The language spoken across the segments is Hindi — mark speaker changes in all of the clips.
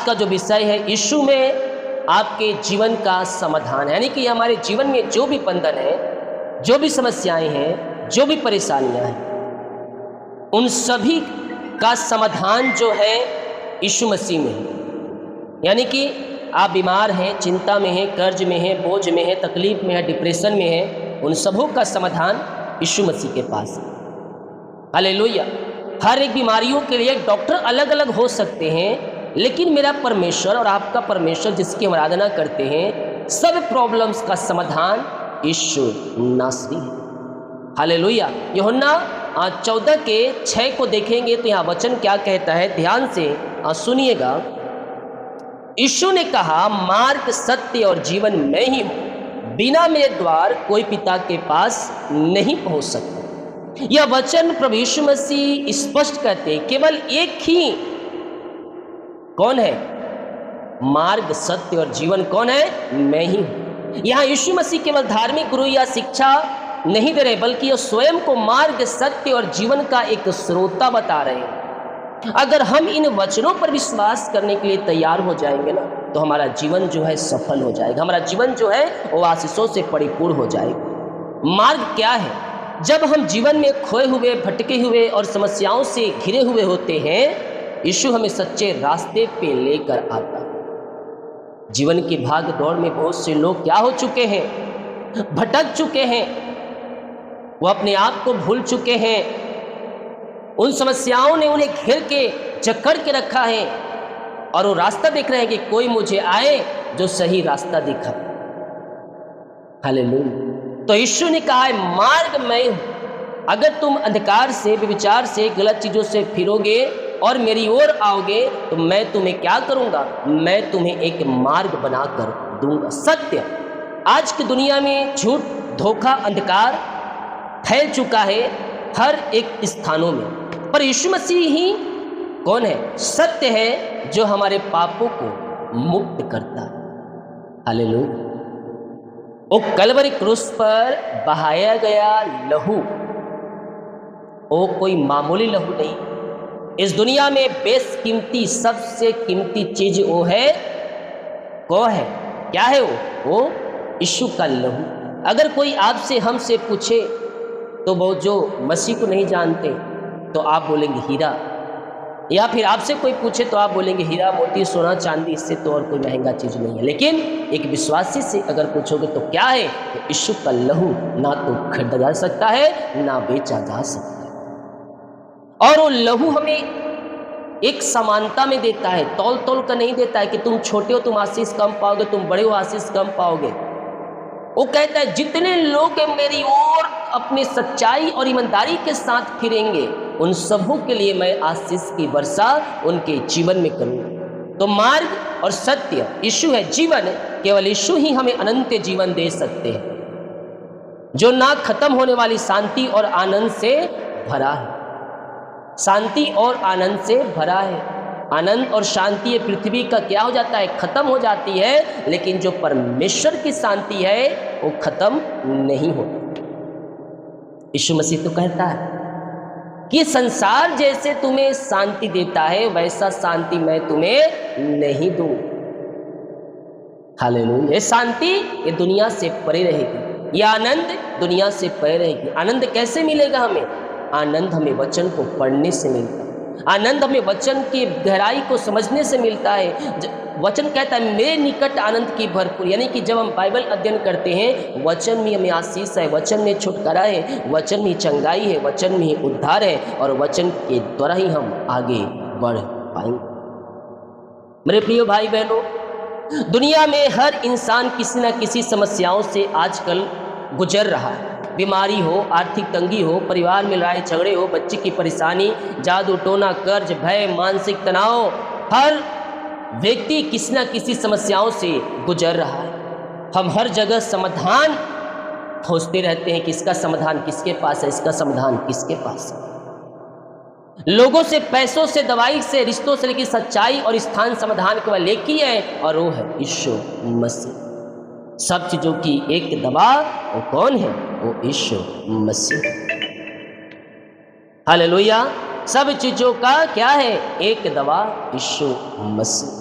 Speaker 1: का जो विषय है यीशु में आपके जीवन का समाधान, यानी कि हमारे जीवन में जो भी बंधन है, जो भी समस्याएं हैं, जो भी परेशानियां हैं, उन सभी का समाधान जो है यीशु मसीह में है। यानी कि आप बीमार हैं, चिंता में हैं, कर्ज में हैं, बोझ में हैं, तकलीफ में हैं, डिप्रेशन में हैं, उन सबों का समाधान यीशु मसीह के पास है। हालेलुया। हर एक बीमारियों के लिए डॉक्टर अलग अलग हो सकते हैं, लेकिन मेरा परमेश्वर और आपका परमेश्वर जिसकी हम आराधना करते हैं, सब प्रॉब्लम्स का समाधान यीशु नासरी है। हालेलुया। यूहन्ना 14:6 को देखेंगे तो यहाँ वचन क्या कहता है, ध्यान से सुनिएगा। यीशु ने कहा, मार्ग, सत्य और जीवन मैं ही हूँ, बिना मेरे द्वार कोई पिता के पास नहीं पहुँच सकता। यह वचन प्रभु यीशु मसीह स्पष्ट करते हैं, केवल एक ही कौन है, मार्ग, सत्य और जीवन कौन है, मैं ही हूं। यहां यीशु मसीह केवल धार्मिक गुरु या शिक्षा नहीं दे रहे, बल्कि यह स्वयं को मार्ग, सत्य और जीवन का एक श्रोता बता रहे हैं। अगर हम इन वचनों पर विश्वास करने के लिए तैयार हो जाएंगे ना, तो हमारा जीवन जो है सफल हो जाएगा, हमारा जीवन जो है वो आशीषों से परिपूर्ण हो जाएगा। मार्ग क्या है? जब हम जीवन में खोए हुए, भटके हुए और समस्याओं से घिरे हुए होते हैं, यीशु हमें सच्चे रास्ते पे लेकर आता है। जीवन की भाग दौड़ में बहुत से लोग क्या हो चुके हैं, भटक चुके हैं, वो अपने आप को भूल चुके हैं। उन समस्याओं ने उन्हें घेर के जकड़ के रखा है और वो रास्ता देख रहे हैं कि कोई मुझे आए जो सही रास्ता दिखा। हालेलुया। तो यीशु ने कहा है, मार्ग मैं हूं। अगर तुम अंधकार से, विचार से, गलत चीजों से फिरोगे और मेरी ओर आओगे तो मैं तुम्हें क्या करूंगा, मैं तुम्हें एक मार्ग बनाकर दूंगा। सत्य, आज की दुनिया में झूठ, धोखा, अंधकार फैल चुका है हर एक स्थानों में, पर यीशु मसीह ही कौन है, सत्य है, जो हमारे पापों को मुक्त करता है। हालेलुया। वो कलवरी क्रूस पर बहाया गया लहू, वो कोई मामूली लहू नहीं। इस दुनिया में बेशकीमती, सबसे कीमती चीज वो है, क्या है वो यीशु का लहू। अगर कोई आपसे, हमसे पूछे तो वो जो मसीह को नहीं जानते तो आप बोलेंगे हीरा, या फिर आपसे कोई पूछे तो आप बोलेंगे हीरा, मोती, सोना, चांदी, इससे तो और कोई महंगा चीज नहीं है। लेकिन एक विश्वासी से अगर पूछोगे तो क्या है, तो यीशु का लहू ना तो खरीदा जा सकता है, ना बेचा जा सकता है। और वो लहू हमें एक समानता में देता है, तौल तौल का नहीं देता है कि तुम छोटे हो तुम आशीष कम पाओगे, तुम बड़े हो आशीष कम पाओगे। वो कहता है, जितने लोग मेरी ओर अपनी सच्चाई और ईमानदारी के साथ फिरेंगे, उन सबों के लिए मैं आशीष की वर्षा उनके जीवन में करूंगा। तो मार्ग और सत्य यीशु है, जीवन केवल यीशु ही हमें अनंत जीवन दे सकते हैं, जो ना खत्म होने वाली शांति और आनंद से भरा है। शांति और आनंद से भरा है। आनंद और शांति ये पृथ्वी का क्या हो जाता है, खत्म हो जाती है, लेकिन जो परमेश्वर की शांति है वो खत्म नहीं होती। यीशु मसीह तो कहता है कि संसार जैसे तुम्हें शांति देता है, वैसा शांति मैं तुम्हें नहीं दूं। हालेलुया। ये शांति ये दुनिया से परे रहेगी, ये आनंद दुनिया से परे रहेगी। आनंद कैसे मिलेगा हमें? आनंद हमें वचन को पढ़ने से मिलता है, आनंद हमें वचन की गहराई को समझने से मिलता है। वचन कहता है, मेरे निकट आनंद की भरपूर, यानी कि जब हम बाइबल अध्ययन करते हैं, वचन में हमें आशीष है, वचन में छुटकारा है, वचन में चंगाई है, वचन में उद्धार है, और वचन के द्वारा ही हम आगे बढ़ पाएंगे। मेरे प्रिय भाई बहनों, दुनिया में हर इंसान किसी न किसी समस्याओं से आजकल गुजर रहा है। बीमारी हो, आर्थिक तंगी हो, परिवार में लड़ाई झगड़े हो, बच्चे की परेशानी, जादू टोना, कर्ज, भय, मानसिक तनाव, हर व्यक्ति किसी न किसी समस्याओं से गुजर रहा है। हम हर जगह समाधान खोजते रहते हैं कि इसका समाधान किसके पास है, इसका समाधान किसके पास है। लोगों से, पैसों से, दवाई से, रिश्तों से, लेकिन सच्चाई और स्थान समाधान केवल एक ही है, और वो है यीशु मसीह। सब चीजों की एक दवा वो कौन है? वो यीशु मसीह। हालेलुया। सब चीजों का क्या है? एक दवा, यीशु मसीह।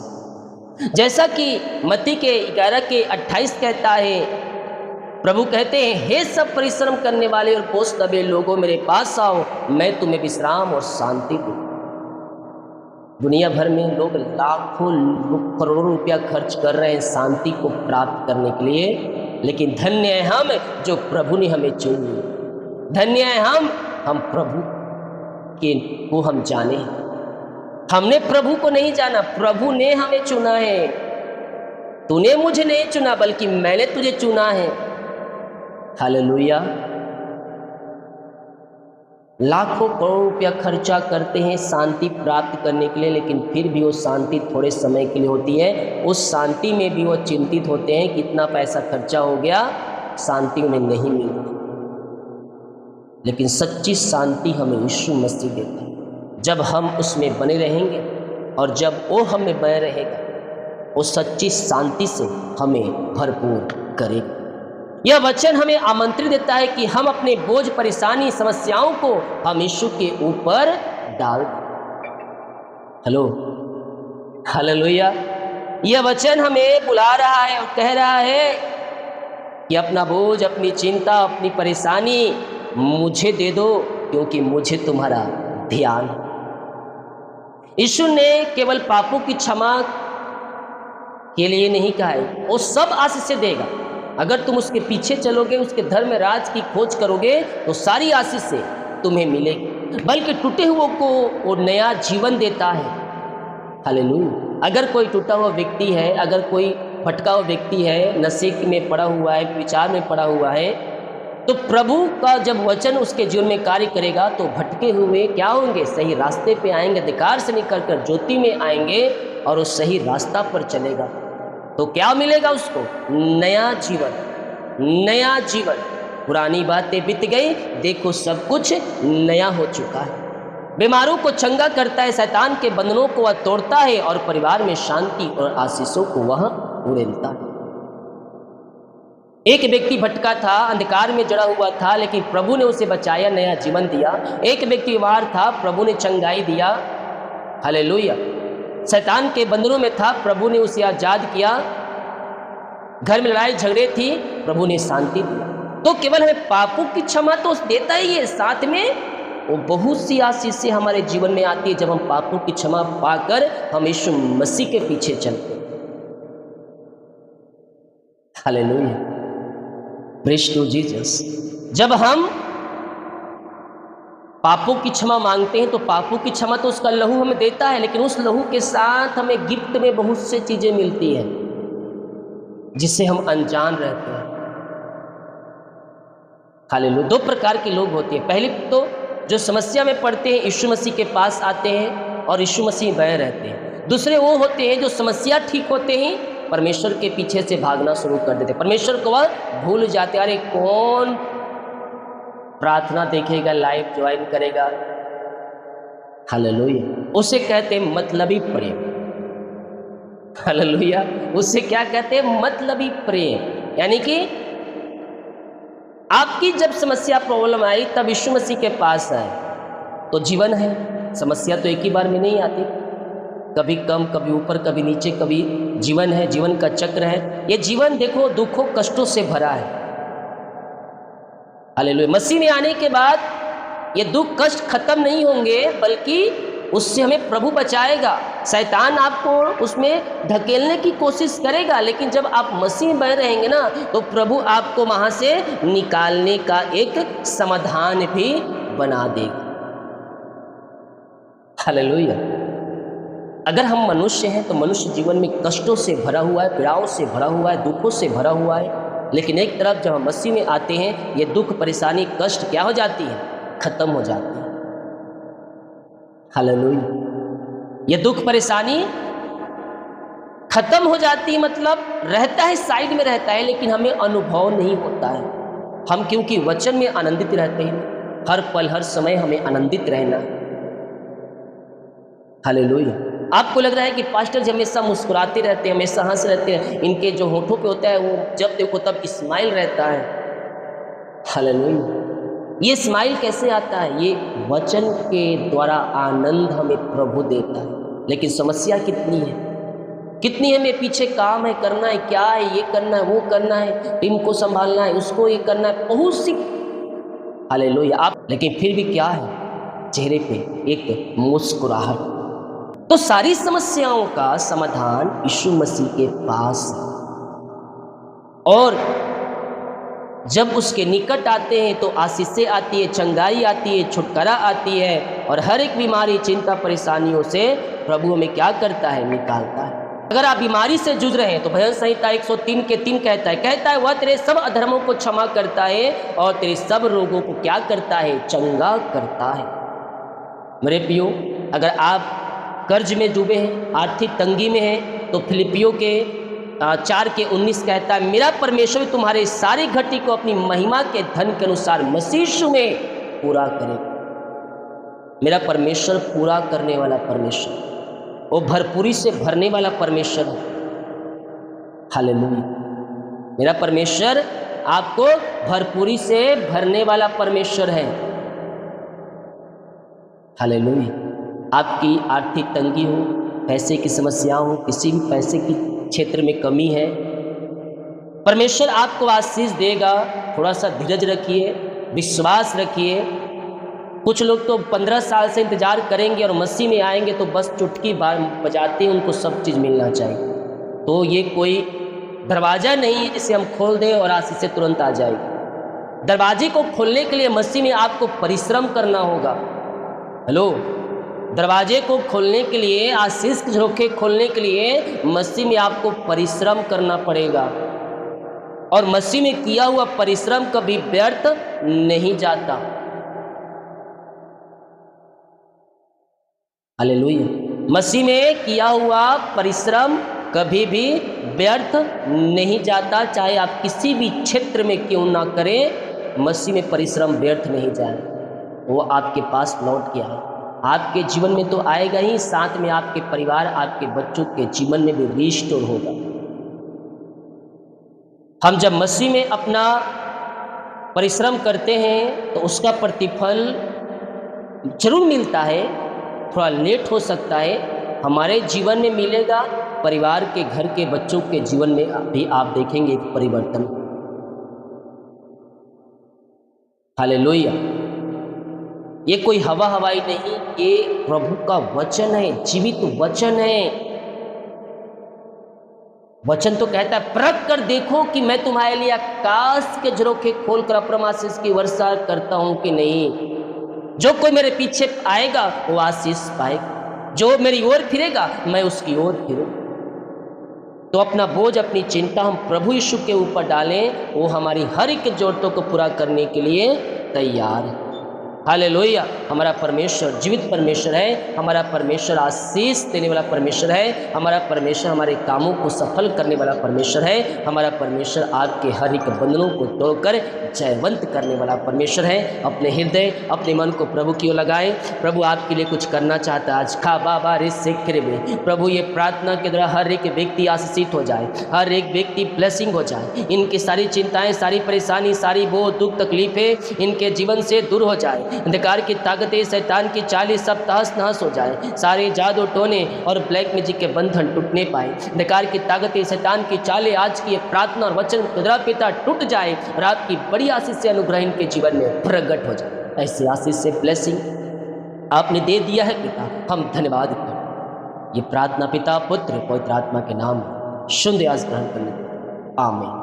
Speaker 1: जैसा कि मत्ती के 11 के 28 कहता है, प्रभु कहते हैं, हे सब परिश्रम करने वाले और बोझ दबे लोगों, मेरे पास आओ, मैं तुम्हें विश्राम और शांति दूँ। दुनिया भर में लोग लाखों करोड़ों रुपया खर्च कर रहे हैं शांति को प्राप्त करने के लिए, लेकिन धन्य है हम जो प्रभु ने हमें चुन लिया। धन्य है हम प्रभु के को हम जाने। हमने प्रभु को नहीं जाना, प्रभु ने हमें चुना है। तूने मुझे नहीं चुना बल्कि मैंने तुझे चुना है। हालेलुया। लाखों करोड़ रुपया खर्चा करते हैं शांति प्राप्त करने के लिए, लेकिन फिर भी वो शांति थोड़े समय के लिए होती है। उस शांति में भी वो चिंतित होते हैं कि इतना पैसा खर्चा हो गया, शांति उन्हें नहीं मिलती। लेकिन सच्ची शांति हमें यीशु मसीह देता है। जब हम उसमें बने रहेंगे और जब वो हमें बने रहेगा, वो सच्ची शांति से हमें भरपूर करेगा। यह वचन हमें आमंत्रित देता है कि हम अपने बोझ, परेशानी, समस्याओं को हम यीशु के ऊपर डाल दें। Hello, hallelujah. यह वचन हमें बुला रहा है और कह रहा है कि अपना बोझ, अपनी चिंता, अपनी परेशानी मुझे दे दो, क्योंकि मुझे तुम्हारा ध्यान है। यीशु ने केवल पापों की क्षमा के लिए नहीं कहा है, वो सब आशीष से देगा। अगर तुम उसके पीछे चलोगे, उसके धर्म राज की खोज करोगे, तो सारी आशीष से तुम्हें मिलेगी। बल्कि टूटे हुओं को वो नया जीवन देता है। हालेलुया। अगर कोई टूटा हुआ व्यक्ति है, अगर कोई भटका हुआ व्यक्ति है, नशे में पड़ा हुआ है, विचार में पड़ा हुआ है, तो प्रभु का जब वचन उसके जीवन में कार्य करेगा तो भटके हुए क्या होंगे? सही रास्ते पे आएंगे, अंधकार से निकलकर ज्योति में आएंगे और वो सही रास्ता पर चलेगा। तो क्या मिलेगा उसको? नया जीवन, नया जीवन। पुरानी बातें बीत गई, देखो सब कुछ नया हो चुका है। बीमारों को चंगा करता है, शैतान के बंधनों को वह तोड़ता है और परिवार में शांति और आशीषों को वह उड़ेलता है। एक व्यक्ति भटका था, अंधकार में जड़ा हुआ था, लेकिन प्रभु ने उसे बचाया, नया जीवन दिया। एक व्यक्ति बीमार था, प्रभु ने चंगाई दिया। हालेलुया। शैतान के बंधनों में था, प्रभु ने उसे आजाद किया। घर में लड़ाई झगड़े थी, प्रभु ने शांति दी। तो केवल हमें पापों की क्षमा तो देता ही है, साथ में वो बहुत सी आशीषें हमारे जीवन में आती है जब हम पापों की क्षमा पाकर हम यीशु मसीह के पीछे चलते हैं। Hallelujah, praise to Jesus. जब हम पापों की क्षमा मांगते हैं तो पापों की क्षमा तो उसका लहू हमें देता है, लेकिन उस लहू के साथ हमें गिफ्ट में बहुत सी चीजें मिलती हैं जिससे हम अनजान रहते हैं। हालेलुया। दो प्रकार के लोग होते हैं। पहले तो जो समस्या में पड़ते हैं, यीशु मसीह के पास आते हैं और यीशु मसीह बने रहते हैं। दूसरे वो होते हैं जो समस्या ठीक होते ही परमेश्वर के पीछे से भागना शुरू कर देते, परमेश्वर को वह भूल जाते। अरे कौन प्रार्थना देखेगा, लाइव ज्वाइन करेगा। हालेलुया। उसे कहते हैं मतलबी प्रेम। हालेलुया। उसे क्या कहते हैं? मतलबी प्रेम। यानी कि आपकी जब समस्या, प्रॉब्लम आई, तब यीशु मसीह के पास आए तो जीवन है। समस्या तो एक ही बार में नहीं आती, कभी कम, कभी ऊपर, कभी नीचे, कभी जीवन है, जीवन का चक्र है। ये जीवन देखो दुखों कष्टों से भरा है। हालेलुया। मसीह में आने के बाद ये दुख कष्ट खत्म नहीं होंगे, बल्कि उससे हमें प्रभु बचाएगा। शैतान आपको उसमें धकेलने की कोशिश करेगा, लेकिन जब आप मसीह बने रहेंगे ना, तो प्रभु आपको वहां से निकालने का एक समाधान भी बना देगा। हालेलुया। अगर हम मनुष्य हैं तो मनुष्य जीवन में कष्टों से भरा हुआ है, पीड़ाओं से भरा हुआ है, दुखों से भरा हुआ है। लेकिन एक तरफ जब हम मसीह में आते हैं, ये दुख, परेशानी, कष्ट क्या हो जाती है? खत्म हो जाती है। हालेलुया। ये दुख, परेशानी खत्म हो जाती है, मतलब रहता है, साइड में रहता है, लेकिन हमें अनुभव नहीं होता है। हम क्योंकि वचन में आनंदित रहते हैं, हर पल हर समय हमें आनंदित रहना है। हालेलुया। आपको लग रहा है कि पास्टर जी हमेशा मुस्कुराते रहते हैं, हमेशा हंस रहते हैं, इनके जो होठों पे होता है वो जब देखो तब स्माइल रहता है। हालेलुया। ये स्माइल कैसे आता है? ये वचन के द्वारा आनंद हमें प्रभु देता है। लेकिन समस्या कितनी है? कितनी हमें पीछे काम है, करना है, क्या है, ये करना है, वो करना है, टीम को संभालना है, उसको ये करना है, बहुत सी हालेलुया आप, लेकिन फिर भी क्या है, चेहरे पे एक मुस्कुराहट। तो सारी समस्याओं का समाधान यीशु मसीह के पास है, और जब उसके निकट आते हैं तो आशीषें आती है, चंगाई आती है, छुटकारा आती है, और हर एक बीमारी, चिंता, परेशानियों से प्रभु हमें क्या करता है, निकालता है। अगर आप बीमारी से जूझ रहे हैं तो भजन संहिता 103 के 3 कहता है वह तेरे सब अधर्मों को क्षमा करता है और तेरे सब रोगों को क्या करता है, चंगा करता है। मेरे प्रियो, अगर आप कर्ज में डूबे हैं, आर्थिक तंगी में हैं, तो फिलिपियों के 4:19 कहता है मेरा परमेश्वर तुम्हारे सारी घटी को अपनी महिमा के धन के अनुसार मसीह यीशु में पूरा करे। मेरा परमेश्वर पूरा करने वाला परमेश्वर, वो भरपूरी से भरने वाला परमेश्वर है। हालेलुया। मेरा परमेश्वर आपको भरपूरी से भरने वाला परमेश्वर है। हालेलुया। आपकी आर्थिक तंगी हो, पैसे की समस्या हो, किसी भी पैसे की क्षेत्र में कमी है, परमेश्वर आपको आशीष देगा। थोड़ा सा धीरज रखिए, विश्वास रखिए। कुछ लोग तो 15 साल से इंतजार करेंगे और मसीह में आएंगे तो बस चुटकी बजाते हैं, उनको सब चीज़ मिलना चाहिए। तो ये कोई दरवाज़ा नहीं है जिसे हम खोल दें और आशीष तुरंत आ जाएगी। दरवाजे को खोलने के लिए मसीह में आपको परिश्रम करना होगा। हेलो, दरवाजे को खोलने के लिए, आशीष के झरोखे खोलने के लिए मसीह में आपको परिश्रम करना पड़ेगा, और मसीह में किया हुआ परिश्रम कभी व्यर्थ नहीं जाता। हालेलुया। मसीह में किया हुआ परिश्रम कभी भी व्यर्थ नहीं जाता, चाहे आप किसी भी क्षेत्र में क्यों ना करें, मसीह में परिश्रम व्यर्थ नहीं जाए। वो आपके पास लौट के आए, आपके जीवन में तो आएगा ही, साथ में आपके परिवार, आपके बच्चों के जीवन में भी रिस्टोर होगा। हम जब मसीह में अपना परिश्रम करते हैं तो उसका प्रतिफल जरूर मिलता है, थोड़ा लेट हो सकता है, हमारे जीवन में मिलेगा, परिवार के, घर के बच्चों के जीवन में भी आप देखेंगे एक परिवर्तन। हालेलुया। ये कोई हवा हवाई नहीं, ये प्रभु का वचन है, जीवित वचन है। वचन तो कहता है परख कर देखो कि मैं तुम्हारे लिए आकाश के झरोखे खोलकर अपना आशीष की वर्षा करता हूं कि नहीं। जो कोई मेरे पीछे आएगा वो आशीष पाएगा, जो मेरी ओर फिरेगा मैं उसकी ओर फिरूं। तो अपना बोझ, अपनी चिंता हम प्रभु यीशु के ऊपर डालें, वो हमारी हर एक जरूरतों को पूरा करने के लिए तैयार है। हालेलुया। हमारा परमेश्वर जीवित परमेश्वर है, हमारा परमेश्वर आशीष देने वाला परमेश्वर है, हमारा परमेश्वर हमारे कामों को सफल करने वाला परमेश्वर है, हमारा परमेश्र आपके हर एक बंधनों को तोड़कर जयवंत करने वाला परमेश्वर है। अपने हृदय, अपने मन को प्रभु की ओर लगाएं। प्रभु आपके लिए कुछ करना चाहता है आज। खा बाबा रे सिक्र में प्रभु ये प्रार्थना के द्वारा हर एक व्यक्ति आशीषित हो जाए, हर एक व्यक्ति ब्लेसिंग हो जाए, इनकी सारी चिंताएं, सारी परेशानी, सारी बोझ, दुख, तकलीफें इनके जीवन से दूर हो जाए। अंधकार की ताकतें, शैतान की चालें सब तहस नहस हो जाए, सारे जादू टोने और ब्लैक मैजिक के बंधन टूटने पाए। अंधकार की ताकतें, शैतान की चालें आज की प्रार्थना और वचन खुदा पिता टूट जाए और आपकी बड़ी आशीष से अनुग्रह इनके जीवन में प्रकट हो जाए। ऐसी आशीष से ब्लेसिंग आपने दे दिया है पिता, हम धन्यवाद करते। ये प्रार्थना पिता, पुत्र, पवित्र आत्मा के नाम शुद्ध आज ग्रहण करने। आमीन।